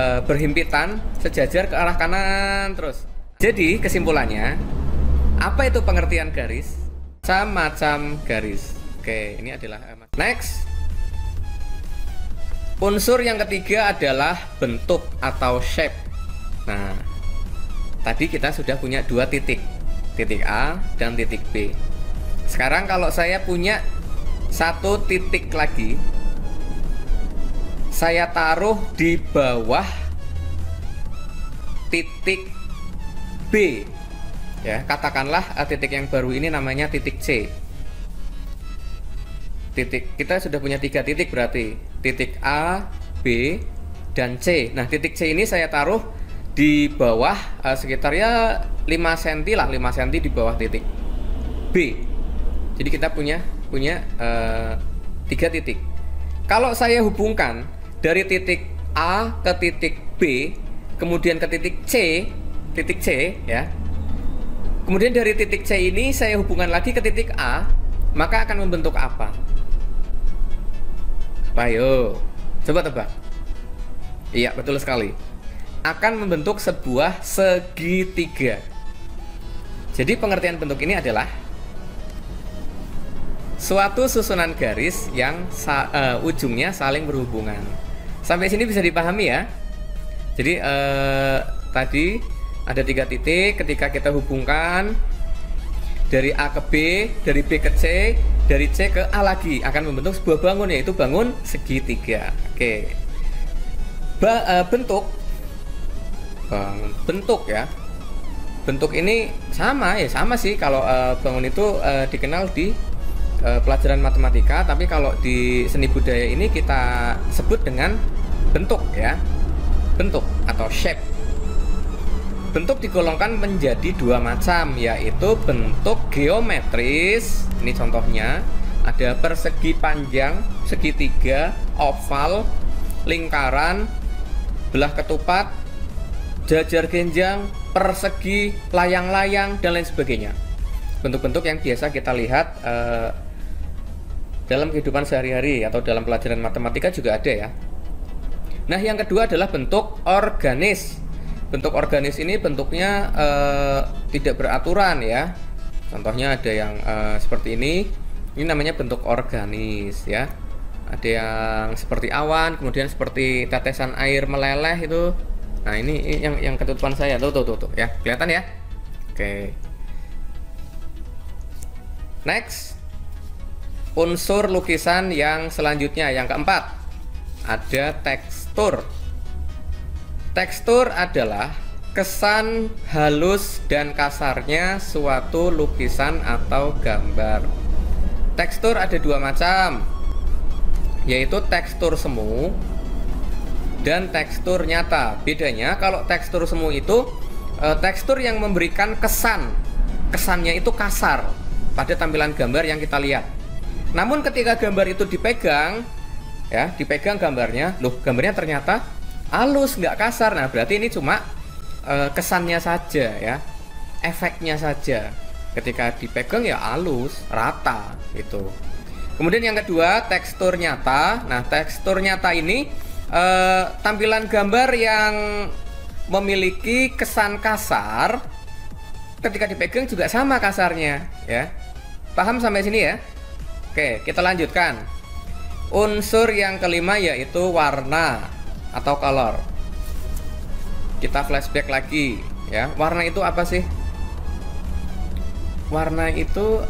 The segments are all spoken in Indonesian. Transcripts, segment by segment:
berhimpitan sejajar ke arah kanan terus. Jadi kesimpulannya, apa itu pengertian garis? Macam-macam garis. Oke, ini adalah next. Unsur yang ketiga adalah bentuk atau shape. Nah, tadi kita sudah punya dua titik A dan titik B. Sekarang kalau saya punya satu titik lagi, saya taruh di bawah titik B, ya, katakanlah titik yang baru ini namanya titik C. Kita sudah punya 3 titik, berarti titik A, B, dan C. Nah, titik C ini saya taruh di bawah sekitar ya 5 cm lah, 5 cm di bawah titik B. Jadi kita punya 3 titik. Kalau saya hubungkan dari titik A ke titik B, kemudian ke titik C ya. Kemudian dari titik C ini saya hubungkan lagi ke titik A, maka akan membentuk apa? Ayo, coba tebak. Iya, betul sekali. Akan membentuk sebuah segitiga. Jadi pengertian bentuk ini adalah suatu susunan garis yang ujungnya saling berhubungan. Sampai sini bisa dipahami ya. Jadi tadi ada 3 titik, ketika kita hubungkan dari A ke B, dari B ke C, dari C ke A lagi, akan membentuk sebuah bangun, yaitu bangun segitiga. Oke. Bentuk ya. Bentuk ini sama sih kalau bangun itu dikenal di pelajaran matematika, tapi kalau di seni budaya ini kita sebut dengan bentuk ya. Bentuk atau shape. Bentuk digolongkan menjadi 2 macam, yaitu bentuk geometris. Ini contohnya, ada persegi panjang, segitiga, oval, lingkaran, belah ketupat, jajar genjang, persegi, layang-layang, dan lain sebagainya. Bentuk-bentuk yang biasa kita lihat dalam kehidupan sehari-hari atau dalam pelajaran matematika juga ada ya. Nah, yang kedua adalah bentuk organis. Bentuk organis ini bentuknya tidak beraturan ya. Contohnya ada yang seperti ini. Ini namanya bentuk organis ya. Ada yang seperti awan, kemudian seperti tetesan air meleleh itu. Nah, ini yang ketutupan saya. Tuh ya. Kelihatan ya? Oke. Next. Unsur lukisan yang selanjutnya, yang keempat, ada tekstur. Tekstur adalah kesan halus dan kasarnya suatu lukisan atau gambar. Tekstur ada 2 macam, yaitu tekstur semu dan tekstur nyata. Bedanya, kalau tekstur semu itu tekstur yang memberikan kesannya itu kasar pada tampilan gambar yang kita lihat. Namun ketika gambar itu dipegang gambarnya, gambarnya ternyata halus, nggak kasar. Nah, berarti ini cuma kesannya saja ya, efeknya saja. Ketika dipegang ya halus, rata gitu. Kemudian yang kedua, tekstur nyata. Nah, tekstur nyata ini tampilan gambar yang memiliki kesan kasar, ketika dipegang juga sama kasarnya ya. Paham sampai sini ya? Oke, kita lanjutkan. Unsur yang kelima yaitu warna atau color. Kita flashback lagi ya. Warna itu apa sih? Warna itu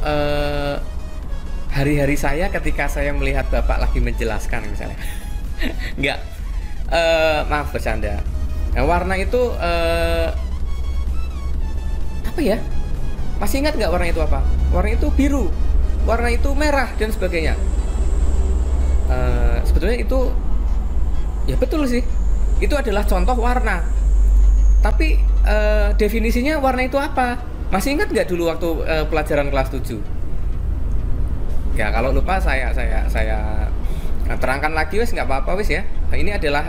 hari-hari saya ketika saya melihat Bapak lagi menjelaskan misalnya. Enggak, maaf bercanda. Nah, warna itu apa ya? Masih ingat nggak warna itu apa? Warna itu biru, warna itu merah, dan sebagainya. Sebetulnya itu ya betul sih, itu adalah contoh warna. Tapi definisinya warna itu apa? Masih ingat nggak dulu waktu pelajaran kelas 7? Ya, kalau lupa saya terangkan lagi wis, nggak apa-apa wis ya. Nah, ini adalah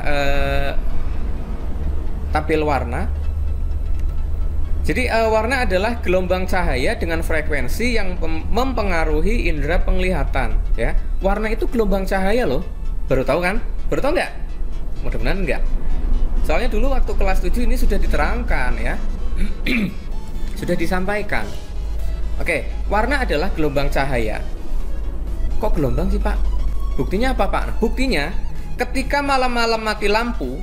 tabel warna. Jadi warna adalah gelombang cahaya dengan frekuensi yang mempengaruhi indera penglihatan ya. Warna itu gelombang cahaya loh. Baru tahu kan? Baru tahu nggak? Mudah-mudahan nggak. Soalnya dulu waktu kelas 7 ini sudah diterangkan ya. Sudah disampaikan. Oke, warna adalah gelombang cahaya. Kok gelombang sih Pak? Buktinya apa Pak? Nah, buktinya ketika malam-malam mati lampu,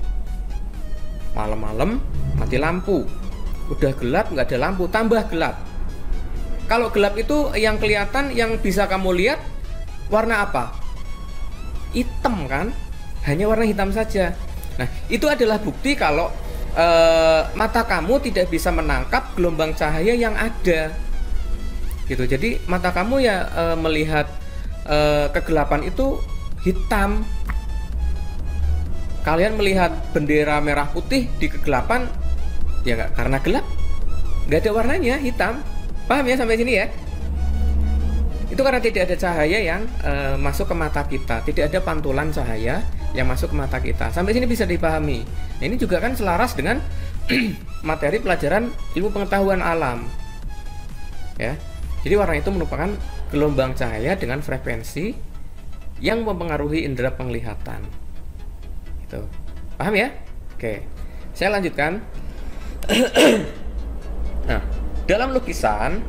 malam-malam mati lampu, udah gelap nggak ada lampu, tambah gelap. Kalau gelap itu yang kelihatan, yang bisa kamu lihat warna apa? Hitam kan? Hanya warna hitam saja. Nah, itu adalah bukti kalau mata kamu tidak bisa menangkap gelombang cahaya yang ada. Gitu. Jadi mata kamu ya melihat kegelapan itu hitam. Kalian melihat bendera merah putih di kegelapan, ya nggak, karena gelap, nggak ada warnanya, hitam. Paham ya sampai sini ya? Itu karena tidak ada cahaya yang masuk ke mata kita, tidak ada pantulan cahaya yang masuk ke mata kita. Sampai sini bisa dipahami. Nah, ini juga kan selaras dengan materi pelajaran ilmu pengetahuan alam. Ya. Jadi warna itu merupakan gelombang cahaya dengan frekuensi yang mempengaruhi indera penglihatan. Gitu. Paham ya? Oke. Saya lanjutkan. Nah, dalam lukisan,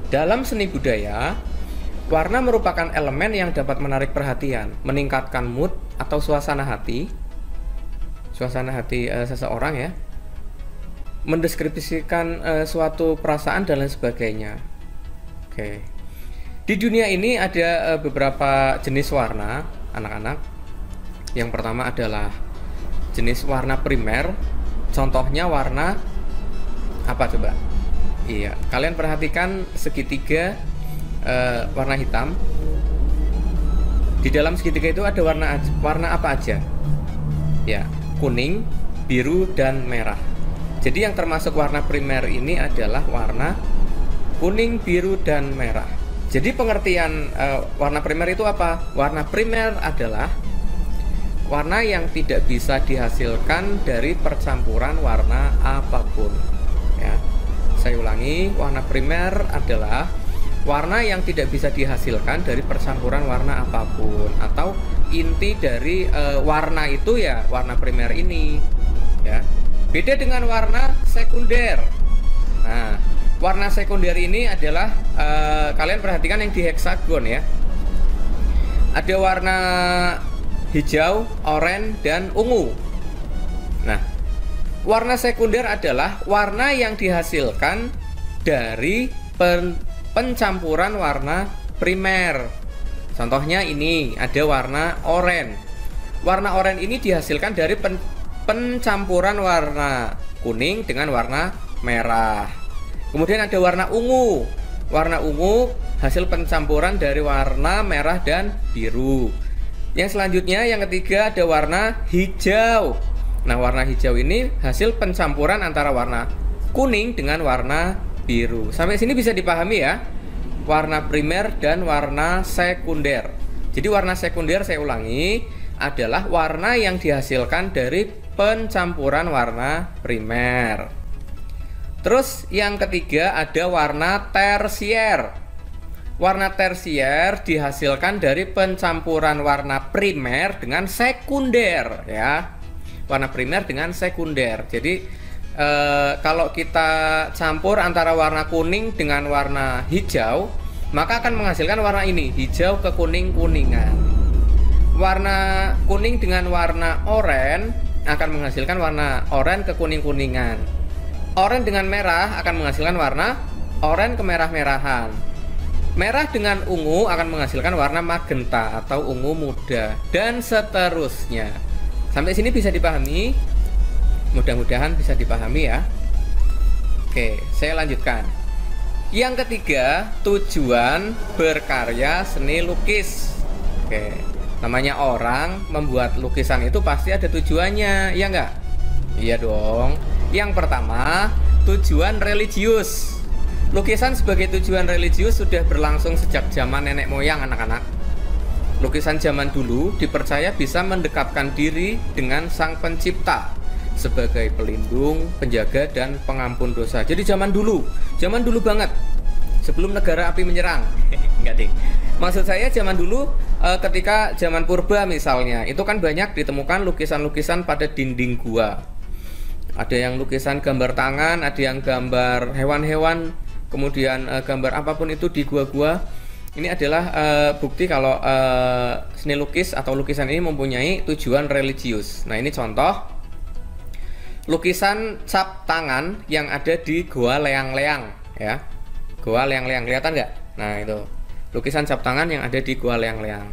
dalam seni budaya, warna merupakan elemen yang dapat menarik perhatian, meningkatkan mood atau suasana hati seseorang ya, mendeskripsikan suatu perasaan dan lain sebagainya. Oke. Di dunia ini ada beberapa jenis warna, anak-anak. Yang pertama adalah jenis warna primer. Contohnya warna apa coba? Iya, kalian perhatikan segitiga warna hitam. Di dalam segitiga itu ada warna apa aja? Ya, kuning, biru, dan merah. Jadi yang termasuk warna primer ini adalah warna kuning, biru, dan merah. Jadi pengertian warna primer itu apa? Warna primer adalah warna yang tidak bisa dihasilkan dari percampuran warna apapun. Ya, saya ulangi, warna primer adalah warna yang tidak bisa dihasilkan dari percampuran warna apapun, atau inti dari warna itu ya warna primer ini. Ya, beda dengan warna sekunder. Nah, warna sekunder ini adalah kalian perhatikan yang di heksagon ya. Ada warna hijau, oranye, dan ungu. Nah, warna sekunder adalah warna yang dihasilkan dari pencampuran warna primer. Contohnya ini ada warna oranye. Warna oranye ini dihasilkan dari pencampuran warna kuning dengan warna merah. Kemudian ada warna ungu. Warna ungu hasil pencampuran dari warna merah dan biru. Yang selanjutnya, yang ketiga, ada warna hijau. Nah, warna hijau ini hasil pencampuran antara warna kuning dengan warna biru. Sampai sini bisa dipahami ya, warna primer dan warna sekunder. Jadi warna sekunder, saya ulangi, adalah warna yang dihasilkan dari pencampuran warna primer. Terus yang ketiga ada warna tersier. Warna tersier dihasilkan dari pencampuran warna primer dengan sekunder ya. Warna primer dengan sekunder. Jadi kalau kita campur antara warna kuning dengan warna hijau, maka akan menghasilkan warna ini, hijau ke kuning-kuningan. Warna kuning dengan warna oranye akan menghasilkan warna oranye ke kuning-kuningan. Oranye dengan merah akan menghasilkan warna oranye kemerah-merahan. Merah dengan ungu akan menghasilkan warna magenta atau ungu muda, dan seterusnya. Sampai sini bisa dipahami? Mudah-mudahan bisa dipahami ya. Oke, saya lanjutkan. Yang ketiga, tujuan berkarya seni lukis. Oke, namanya orang membuat lukisan itu pasti ada tujuannya, ya enggak? Iya dong. Yang pertama, tujuan religius. Lukisan sebagai tujuan religius sudah berlangsung sejak zaman nenek moyang, anak-anak. Lukisan zaman dulu dipercaya bisa mendekatkan diri dengan Sang Pencipta sebagai pelindung, penjaga, dan pengampun dosa. Jadi zaman dulu banget, sebelum negara api menyerang. Enggak deh. Maksud saya zaman dulu, ketika zaman purba misalnya, itu kan banyak ditemukan lukisan-lukisan pada dinding gua. Ada yang lukisan gambar tangan, ada yang gambar hewan-hewan, kemudian gambar apapun itu di gua-gua. Ini adalah bukti kalau seni lukis atau lukisan ini mempunyai tujuan religius. Nah, ini contoh lukisan cap tangan yang ada di Goa Leang-Leang, ya. Goa Leang-Leang, kelihatan nggak? Nah, itu lukisan cap tangan yang ada di Goa Leang-Leang.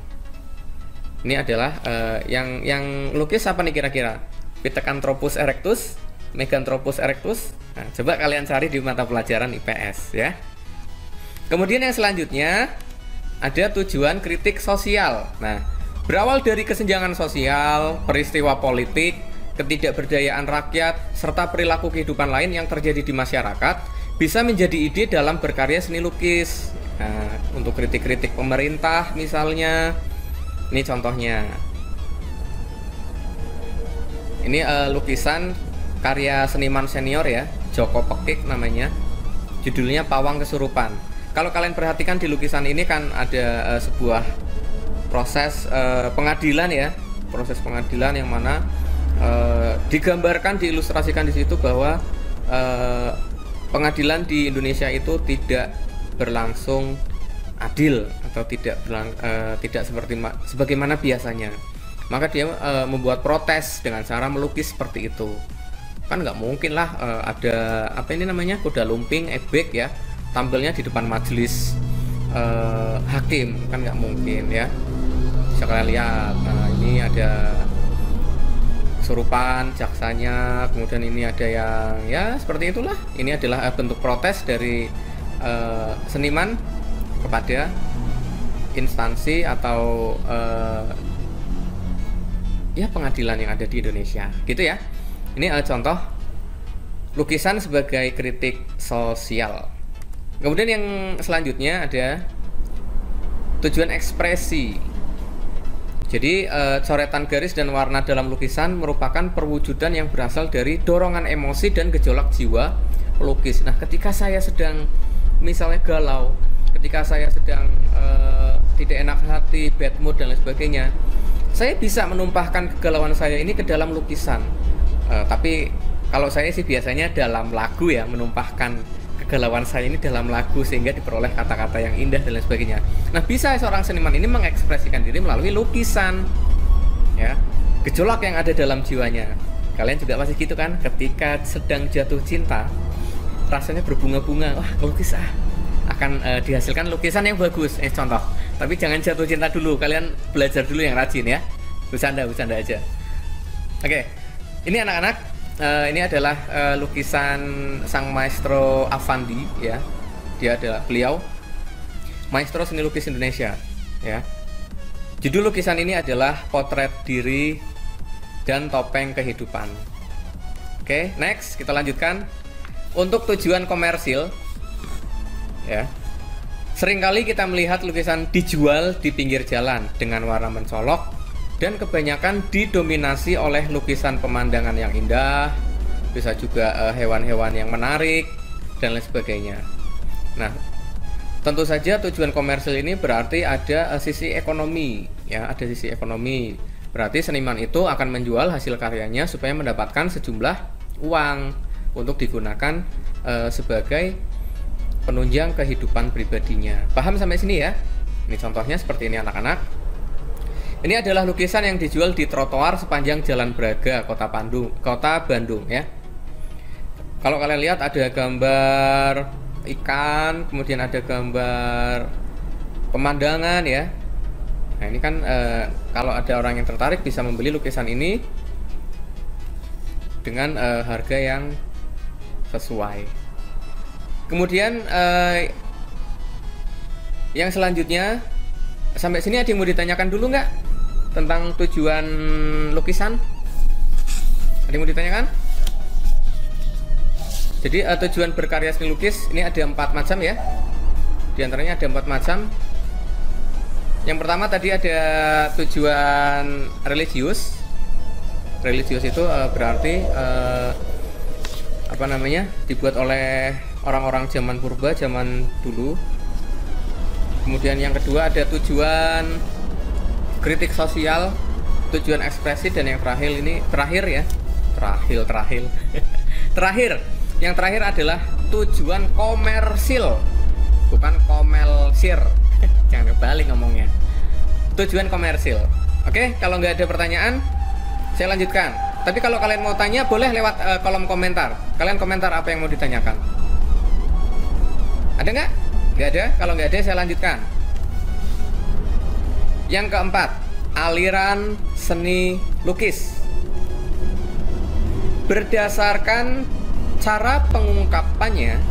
Ini adalah yang lukis apa nih kira-kira? Pithecanthropus erectus, Meganthropus erectus. Nah, coba kalian cari di mata pelajaran IPS, ya. Kemudian yang selanjutnya ada tujuan kritik sosial. Nah, berawal dari kesenjangan sosial, peristiwa politik, ketidakberdayaan rakyat, serta perilaku kehidupan lain yang terjadi di masyarakat, bisa menjadi ide dalam berkarya seni lukis. Nah, untuk kritik-kritik pemerintah misalnya, ini contohnya. Ini lukisan karya seniman senior ya, Joko Pekik namanya. Judulnya Pawang Kesurupan. Kalau kalian perhatikan di lukisan ini kan ada sebuah proses pengadilan ya, proses pengadilan yang mana digambarkan, diilustrasikan di situ bahwa pengadilan di Indonesia itu tidak berlangsung adil atau tidak seperti sebagaimana biasanya. Maka dia membuat protes dengan cara melukis seperti itu. Kan nggak mungkin lah ada apa ini namanya kuda lumping, ebek ya, tampilnya di depan majelis hakim, kan nggak mungkin ya. Bisa kalian lihat. Nah, ini ada kesurupan jaksanya, kemudian ini ada yang ya seperti itulah. Ini adalah bentuk protes dari seniman kepada instansi atau ya pengadilan yang ada di Indonesia, gitu ya. Ini contoh lukisan sebagai kritik sosial. Kemudian yang selanjutnya ada tujuan ekspresi. Jadi coretan garis dan warna dalam lukisan merupakan perwujudan yang berasal dari dorongan emosi dan gejolak jiwa pelukis. Nah, ketika saya sedang misalnya galau, ketika saya sedang tidak enak hati, bad mood dan lain sebagainya, saya bisa menumpahkan kegalauan saya ini ke dalam lukisan. Tapi kalau saya sih biasanya dalam lagu ya, menumpahkan kegalauan saya ini dalam lagu sehingga diperoleh kata-kata yang indah dan lain sebagainya. Nah, bisa seorang seniman ini mengekspresikan diri melalui lukisan, ya, gejolak yang ada dalam jiwanya. Kalian juga pasti gitu kan, ketika sedang jatuh cinta, rasanya berbunga-bunga, wah lukis akan dihasilkan lukisan yang bagus. Contoh, tapi jangan jatuh cinta dulu, kalian belajar dulu yang rajin ya, bercanda aja. Oke, ini anak-anak, ini adalah lukisan sang maestro Affandi ya. Beliau maestro seni lukis Indonesia ya. Judul lukisan ini adalah Potret Diri dan Topeng Kehidupan. Oke, next kita lanjutkan. Untuk tujuan komersil ya, seringkali kita melihat lukisan dijual di pinggir jalan dengan warna mencolok dan kebanyakan didominasi oleh lukisan pemandangan yang indah, bisa juga hewan-hewan yang menarik dan lain sebagainya. Nah, tentu saja tujuan komersil ini berarti ada sisi ekonomi ya, ada sisi ekonomi. Berarti seniman itu akan menjual hasil karyanya supaya mendapatkan sejumlah uang untuk digunakan sebagai penunjang kehidupan pribadinya. Paham sampai sini ya? Ini contohnya seperti ini anak-anak. Ini adalah lukisan yang dijual di trotoar sepanjang Jalan Braga, Kota Bandung ya. Kalau kalian lihat ada gambar ikan, kemudian ada gambar pemandangan ya. Nah, ini kan kalau ada orang yang tertarik bisa membeli lukisan ini dengan harga yang sesuai. Kemudian yang selanjutnya, sampai sini ada yang mau ditanyakan dulu nggak tentang tujuan lukisan? Ada yang mau ditanyakan? Jadi tujuan berkarya seni lukis ini ada 4 macam ya. Di antaranya ada 4 macam. Yang pertama tadi ada tujuan religius. Religius itu berarti apa namanya, dibuat oleh orang-orang zaman purba, zaman dulu. Kemudian yang kedua ada tujuan kritik sosial, tujuan ekspresi, dan yang terakhir ya, Terakhir. Yang terakhir adalah tujuan komersil, bukan komelsil. Jangan kebalik ngomongnya. Tujuan komersil. Oke, kalau nggak ada pertanyaan, saya lanjutkan. Tapi kalau kalian mau tanya, boleh lewat kolom komentar. Kalian komentar apa yang mau ditanyakan. Ada nggak? Nggak ada. Kalau nggak ada, saya lanjutkan. Yang keempat, aliran seni lukis. Berdasarkan cara pengungkapannya,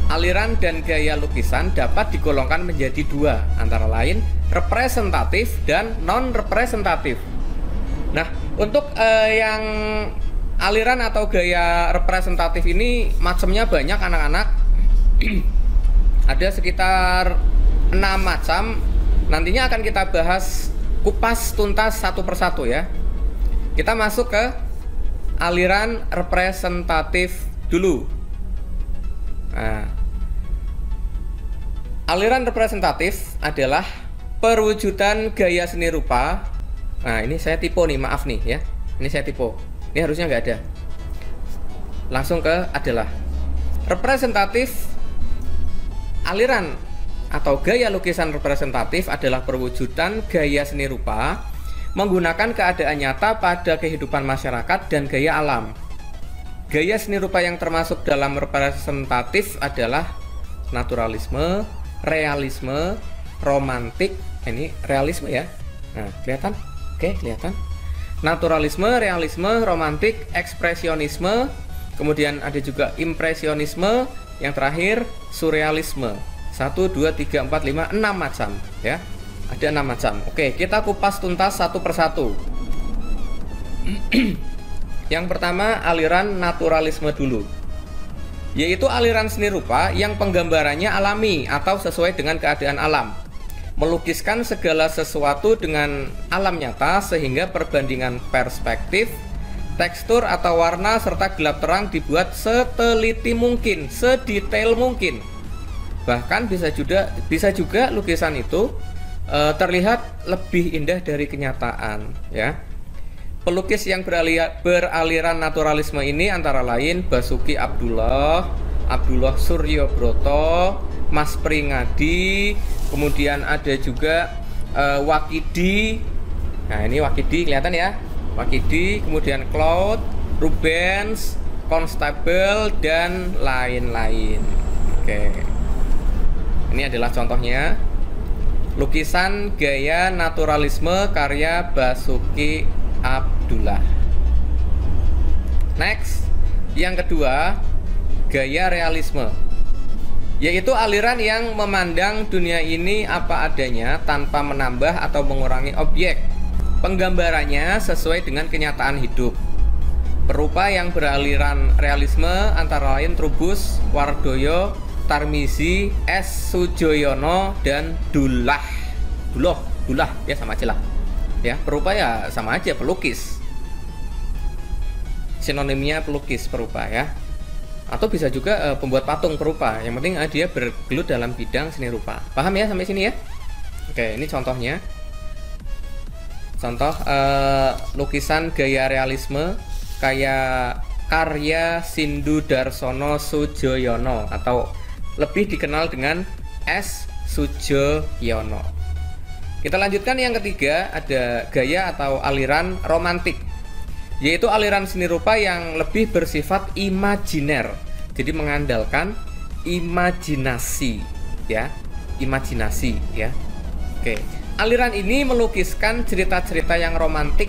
aliran dan gaya lukisan dapat digolongkan menjadi dua, antara lain representatif dan non-representatif. Nah, untuk yang aliran atau gaya representatif ini macamnya banyak anak-anak. Ada sekitar 6 macam. Nantinya akan kita bahas kupas tuntas satu persatu ya. Kita masuk ke aliran representatif dulu. Nah, aliran representatif adalah perwujudan gaya seni rupa. Nah, ini saya tipe nih, maaf nih ya. Ini saya tipe. Ini harusnya nggak ada. Langsung ke adalah representatif. Aliran atau gaya lukisan representatif adalah perwujudan gaya seni rupa menggunakan keadaan nyata pada kehidupan masyarakat dan gaya alam. Gaya seni rupa yang termasuk dalam representatif adalah naturalisme, realisme, romantik. Ini realisme ya. Nah, kelihatan? Oke, kelihatan. Naturalisme, realisme, romantik, ekspresionisme, kemudian ada juga impresionisme, yang terakhir surrealisme. 1, 2, 3, 4, 5, 6 macam ya. Ada 6 macam. Oke, kita kupas tuntas satu persatu. Yang pertama, aliran naturalisme dulu. Yaitu aliran seni rupa yang penggambarannya alami atau sesuai dengan keadaan alam. Melukiskan segala sesuatu dengan alam nyata sehingga perbandingan perspektif, tekstur atau warna serta gelap terang dibuat seteliti mungkin, sedetail mungkin. Bahkan bisa juga lukisan itu terlihat lebih indah dari kenyataan ya. Pelukis yang beraliran naturalisme ini antara lain Basuki Abdullah, Abdullah Suryobroto, Mas Pringadi, kemudian ada juga Wakidi. Nah, ini Wakidi kelihatan ya. Wakidi, kemudian Claude, Rubens, Constable, dan lain-lain. Oke. Ini adalah contohnya lukisan gaya naturalisme karya Basuki Abdullah. Next, yang kedua, gaya realisme, yaitu aliran yang memandang dunia ini apa adanya tanpa menambah atau mengurangi objek. Penggambarannya sesuai dengan kenyataan hidup. Perupa yang beraliran realisme antara lain Trubus, Wardoyo, Tarmizi, S. Sujoyono, dan Dullah ya sama aja lah ya. Perupa ya sama aja, pelukis, sinonimnya pelukis perupa ya, atau bisa juga pembuat patung perupa. Yang penting dia bergelut dalam bidang seni rupa. Paham ya sampai sini ya? Oke, ini contohnya. Contoh lukisan gaya realisme kayak karya Sindu Darsono Sujoyono atau lebih dikenal dengan S. Sujoyono. Kita lanjutkan yang ketiga, ada gaya atau aliran romantik, yaitu aliran seni rupa yang lebih bersifat imajiner. Jadi mengandalkan imajinasi ya, imajinasi ya. Oke. Aliran ini melukiskan cerita-cerita yang romantik,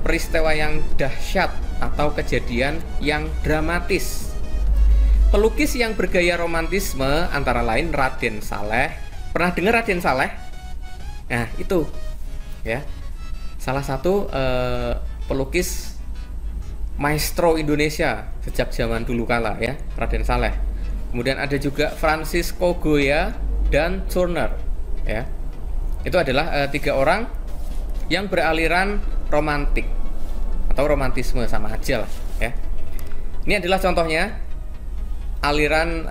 peristiwa yang dahsyat atau kejadian yang dramatis. Pelukis yang bergaya romantisme antara lain Raden Saleh. Pernah dengar Raden Saleh? Nah, itu ya. Salah satu pelukis maestro Indonesia sejak zaman dulu kala ya, Raden Saleh. Kemudian ada juga Francisco Goya dan Turner ya. Itu adalah 3 orang yang beraliran romantik atau romantisme, sama aja lah ya. Ini adalah contohnya aliran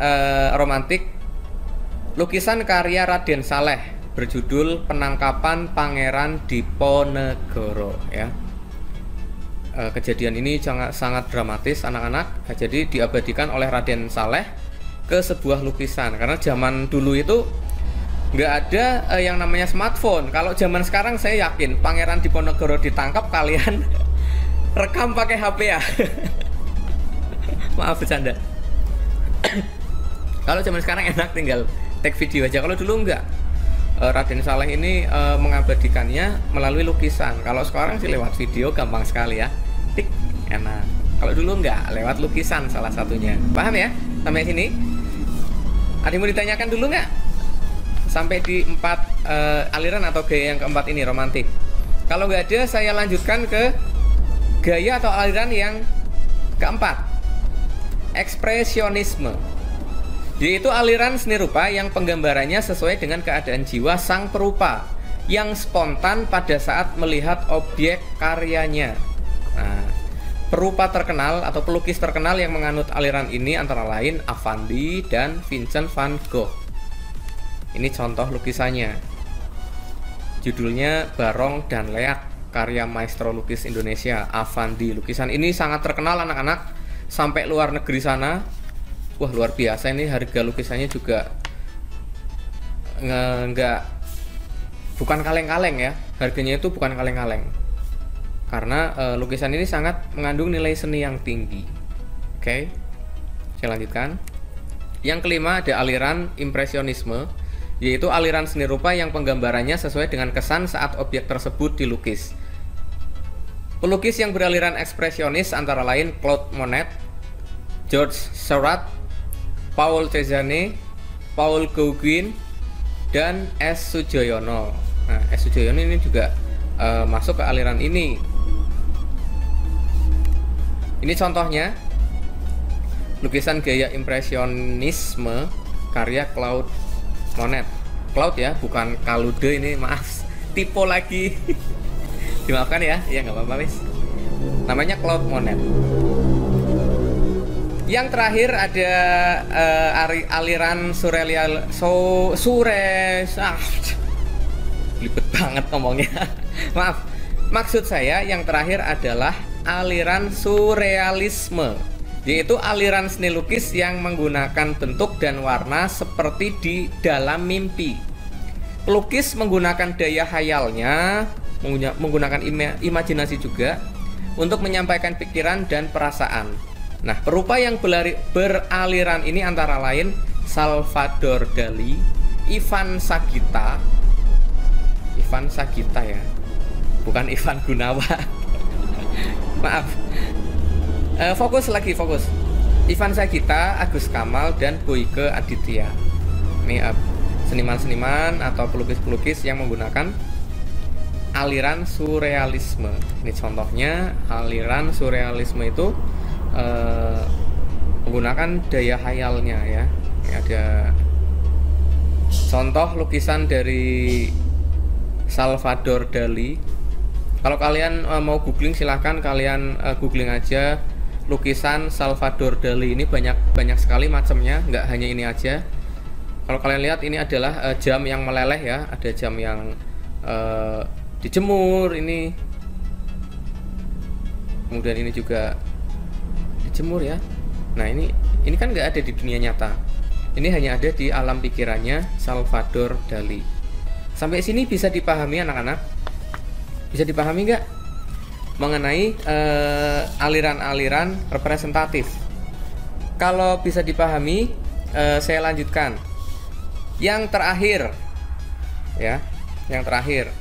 romantik lukisan karya Raden Saleh berjudul Penangkapan Pangeran Diponegoro ya. kejadian ini sangat dramatis anak-anak. Jadi diabadikan oleh Raden Saleh ke sebuah lukisan. Karena zaman dulu itu nggak ada yang namanya smartphone. Kalau zaman sekarang saya yakin Pangeran Diponegoro ditangkap, kalian rekam pakai HP ya. Maaf bercanda. Kalau zaman sekarang enak tinggal take video aja. Kalau dulu enggak. Raden Saleh ini mengabadikannya melalui lukisan. Kalau sekarang sih lewat video gampang sekali ya. Tik, enak. Kalau dulu enggak, lewat lukisan salah satunya. Paham ya? Sampai sini? Ada yang mau ditanyakan dulu nggak? Sampai di 4 aliran atau gaya yang keempat ini, romantik. Kalau nggak ada, saya lanjutkan ke gaya atau aliran yang keempat, ekspresionisme. Yaitu aliran seni rupa yang penggambarannya sesuai dengan keadaan jiwa sang perupa, yang spontan pada saat melihat objek karyanya. Nah, perupa terkenal atau pelukis terkenal yang menganut aliran ini antara lain Affandi dan Vincent van Gogh. Ini contoh lukisannya. Judulnya Barong dan Leak, karya maestro lukis Indonesia Affandi. Lukisan ini sangat terkenal anak-anak, sampai luar negeri sana. Wah, luar biasa ini, harga lukisannya juga bukan kaleng-kaleng ya. Harganya itu bukan kaleng-kaleng. Karena lukisan ini sangat mengandung nilai seni yang tinggi. Oke, saya lanjutkan. Yang kelima ada aliran impresionisme, yaitu aliran seni rupa yang penggambarannya sesuai dengan kesan saat objek tersebut dilukis. Pelukis yang beraliran ekspresionis antara lain Claude Monet, George Seurat, Paul Cézanne, Paul Gauguin, dan S. Sujoyono. Nah, S. Sujoyono ini juga masuk ke aliran ini. Ini contohnya lukisan gaya impresionisme karya Claude Monet. Claude ya, bukan Claude ini, maaf, typo lagi. Dimaafkan ya, ya nggak apa-apa wis. Namanya Claude Monet. Yang terakhir ada aliran libet banget ngomongnya. Maaf. Maksud saya yang terakhir adalah aliran surrealisme, yaitu aliran seni lukis yang menggunakan bentuk dan warna seperti di dalam mimpi. Pelukis menggunakan daya khayalnya, menggunakan imajinasi juga untuk menyampaikan pikiran dan perasaan. Nah, perupa yang beraliran ini antara lain Salvador Dali, Ivan Sagita ya, bukan Ivan Gunawan. Maaf. Fokus. Ivan Sagita, Agus Kamal, dan Boyke Aditya. Ini seniman-seniman atau pelukis-pelukis yang menggunakan aliran surrealisme. Ini contohnya aliran surrealisme itu menggunakan daya khayalnya ya. Ini ada contoh lukisan dari Salvador Dali. Kalau kalian mau googling, silahkan kalian googling aja lukisan Salvador Dali. Ini banyak sekali macamnya, nggak hanya ini aja. Kalau kalian lihat, ini adalah jam yang meleleh ya, ada jam yang dijemur ini, kemudian ini juga dijemur ya. Nah, ini kan nggak ada di dunia nyata, ini hanya ada di alam pikirannya Salvador Dali. Sampai sini bisa dipahami anak-anak? Bisa dipahami nggak mengenai aliran-aliran representatif? Kalau bisa dipahami, saya lanjutkan. Yang terakhir ya, yang terakhir.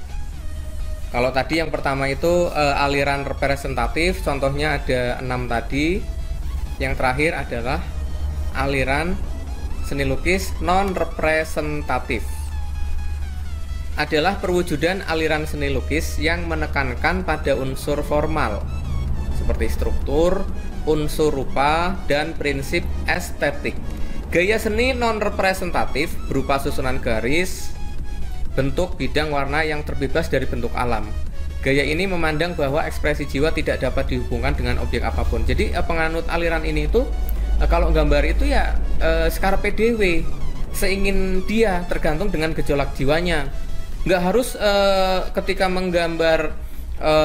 Kalau tadi yang pertama itu aliran representatif, contohnya ada 6 tadi. Yang terakhir adalah aliran seni lukis non representatif. Adalah perwujudan aliran seni lukis yang menekankan pada unsur formal seperti struktur, unsur rupa, dan prinsip estetik. Gaya seni non representatif berupa susunan garis, bentuk, bidang, warna yang terbebas dari bentuk alam. Gaya ini memandang bahwa ekspresi jiwa tidak dapat dihubungkan dengan objek apapun. Jadi penganut aliran ini itu kalau gambar itu ya scarpe diewe, seingin dia, tergantung dengan gejolak jiwanya. Nggak harus ketika menggambar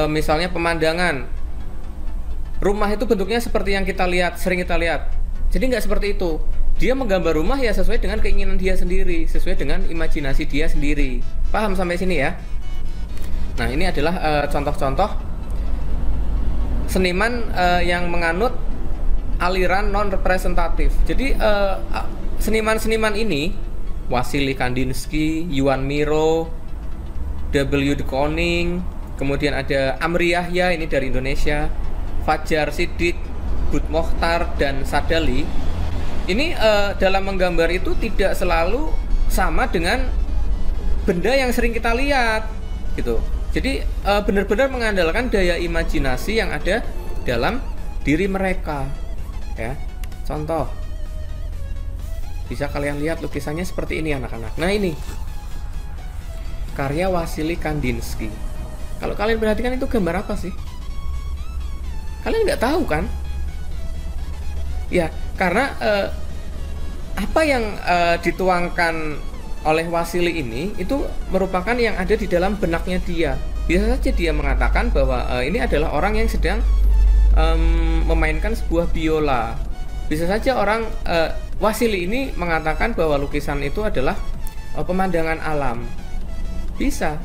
misalnya pemandangan, rumah itu bentuknya seperti yang kita lihat, sering kita lihat. Jadi nggak seperti itu. Dia menggambar rumah ya sesuai dengan keinginan dia sendiri, sesuai dengan imajinasi dia sendiri. Paham sampai sini ya? Nah, ini adalah contoh-contoh seniman yang menganut aliran non representatif. Jadi seniman-seniman ini, Wassily Kandinsky, Yuan Miro, W. de Kooning, kemudian ada Amri Yahya, ini dari Indonesia, Fajar Siddiq, Bud Mokhtar, dan Sadali. Ini dalam menggambar itu tidak selalu sama dengan benda yang sering kita lihat, gitu. Jadi benar-benar mengandalkan daya imajinasi yang ada dalam diri mereka, ya. Contoh, bisa kalian lihat lukisannya seperti ini anak-anak. Nah, ini karya Wassily Kandinsky. Kalau kalian perhatikan itu gambar apa sih? Kalian nggak tahu kan? Ya, karena apa yang dituangkan oleh Wassily ini itu merupakan yang ada di dalam benaknya dia. Bisa saja dia mengatakan bahwa ini adalah orang yang sedang memainkan sebuah biola. Bisa saja orang Wassily ini mengatakan bahwa lukisan itu adalah pemandangan alam. Bisa,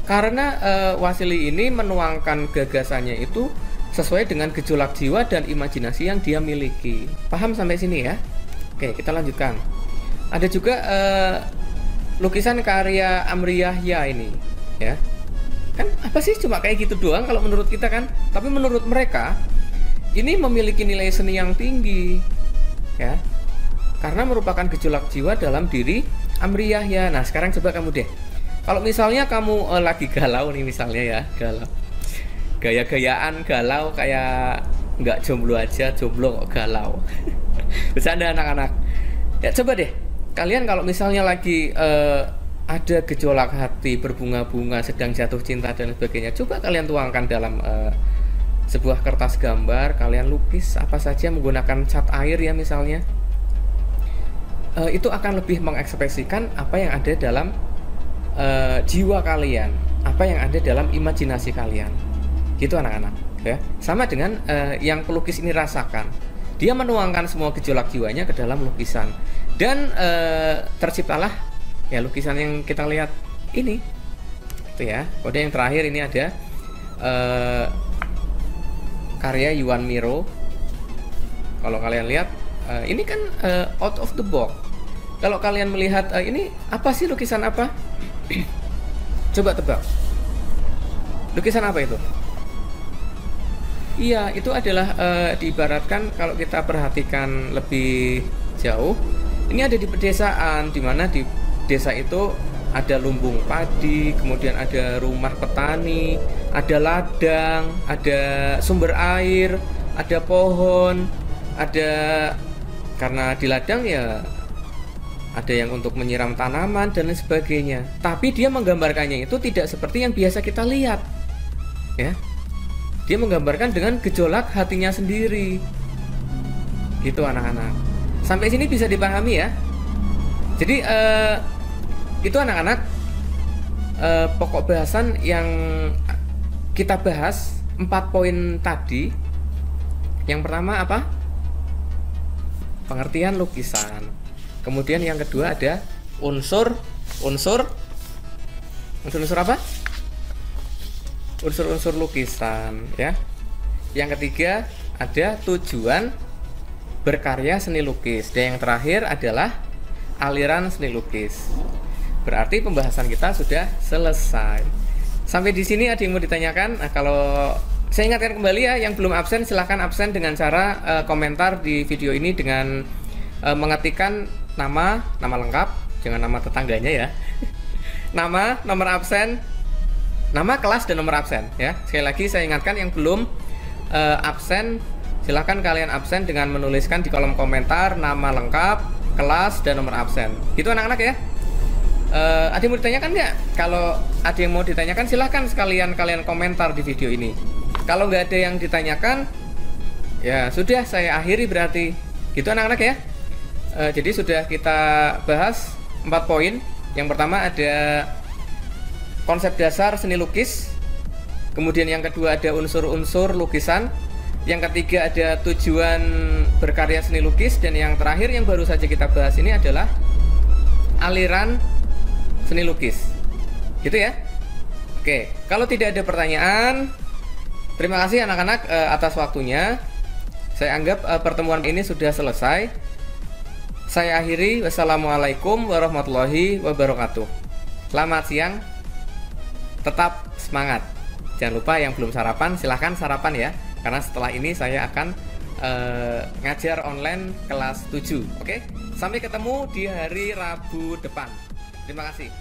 karena Wassily ini menuangkan gagasannya itu sesuai dengan gejolak jiwa dan imajinasi yang dia miliki. Paham sampai sini ya? Oke, kita lanjutkan. Ada juga lukisan karya Amri Yahya ini, ya. Kan apa sih, cuma kayak gitu doang kalau menurut kita kan? Tapi menurut mereka ini memiliki nilai seni yang tinggi, ya. Karena merupakan gejolak jiwa dalam diri Amri Yahya. Nah, sekarang coba kamu deh, kalau misalnya kamu lagi galau nih, misalnya ya, galau, gaya-gayaan galau, kayak nggak jomblo aja, jomblo kok galau. Bercanda anak-anak. Ya coba deh, kalian kalau misalnya lagi ada gejolak hati, berbunga-bunga, sedang jatuh cinta dan sebagainya, coba kalian tuangkan dalam sebuah kertas gambar, kalian lukis apa saja menggunakan cat air ya misalnya. Itu akan lebih mengekspresikan apa yang ada dalam jiwa kalian, apa yang ada dalam imajinasi kalian, gitu anak-anak, ya. Sama dengan yang pelukis ini rasakan, dia menuangkan semua gejolak jiwanya ke dalam lukisan, dan terciptalah ya lukisan yang kita lihat ini, itu ya. Kode yang terakhir ini ada karya Yuan Miro. Kalau kalian lihat, ini kan out of the box. Kalau kalian melihat ini apa sih, lukisan apa? Coba tebak. Lukisan apa itu? Iya, itu adalah diibaratkan kalau kita perhatikan lebih jauh, ini ada di pedesaan, di mana di desa itu ada lumbung padi, kemudian ada rumah petani, ada ladang, ada sumber air, ada pohon, ada, karena di ladang ya ada yang untuk menyiram tanaman dan lain sebagainya. Tapi dia menggambarkannya itu tidak seperti yang biasa kita lihat, ya. Dia menggambarkan dengan gejolak hatinya sendiri, gitu anak-anak. Sampai sini bisa dipahami ya. Jadi itu anak-anak pokok bahasan yang kita bahas 4 poin tadi. Yang pertama apa? Pengertian lukisan. Kemudian yang kedua ada unsur apa? Unsur-unsur lukisan, ya. Yang ketiga ada tujuan berkarya seni lukis, dan yang terakhir adalah aliran seni lukis. Berarti pembahasan kita sudah selesai. Sampai di sini ada yang mau ditanyakan? Nah, kalau saya ingatkan kembali ya, yang belum absen silahkan absen dengan cara komentar di video ini dengan mengetikkan nama lengkap, jangan nama tetangganya ya. Nama, nomor absen, nama kelas dan nomor absen ya. Sekali lagi saya ingatkan, yang belum absen silahkan kalian absen dengan menuliskan di kolom komentar nama lengkap, kelas dan nomor absen. Itu anak-anak ya. Ada yang mau ditanyakan nggak? Kalau ada yang mau ditanyakan silahkan sekalian kalian komentar di video ini. Kalau nggak ada yang ditanyakan, ya sudah, saya akhiri berarti. Gitu anak-anak ya. Jadi sudah kita bahas 4 poin. Yang pertama ada konsep dasar seni lukis. Kemudian yang kedua ada unsur-unsur lukisan. Yang ketiga ada tujuan berkarya seni lukis. Dan yang terakhir yang baru saja kita bahas ini adalah aliran seni lukis. Gitu ya. Oke, kalau tidak ada pertanyaan, terima kasih anak-anak atas waktunya. Saya anggap pertemuan ini sudah selesai. Saya akhiri. Wassalamualaikum warahmatullahi wabarakatuh. Selamat siang. Tetap semangat. Jangan lupa yang belum sarapan, silahkan sarapan ya. Karena setelah ini saya akan ngajar online kelas 7. Oke? Sampai ketemu di hari Rabu depan. Terima kasih.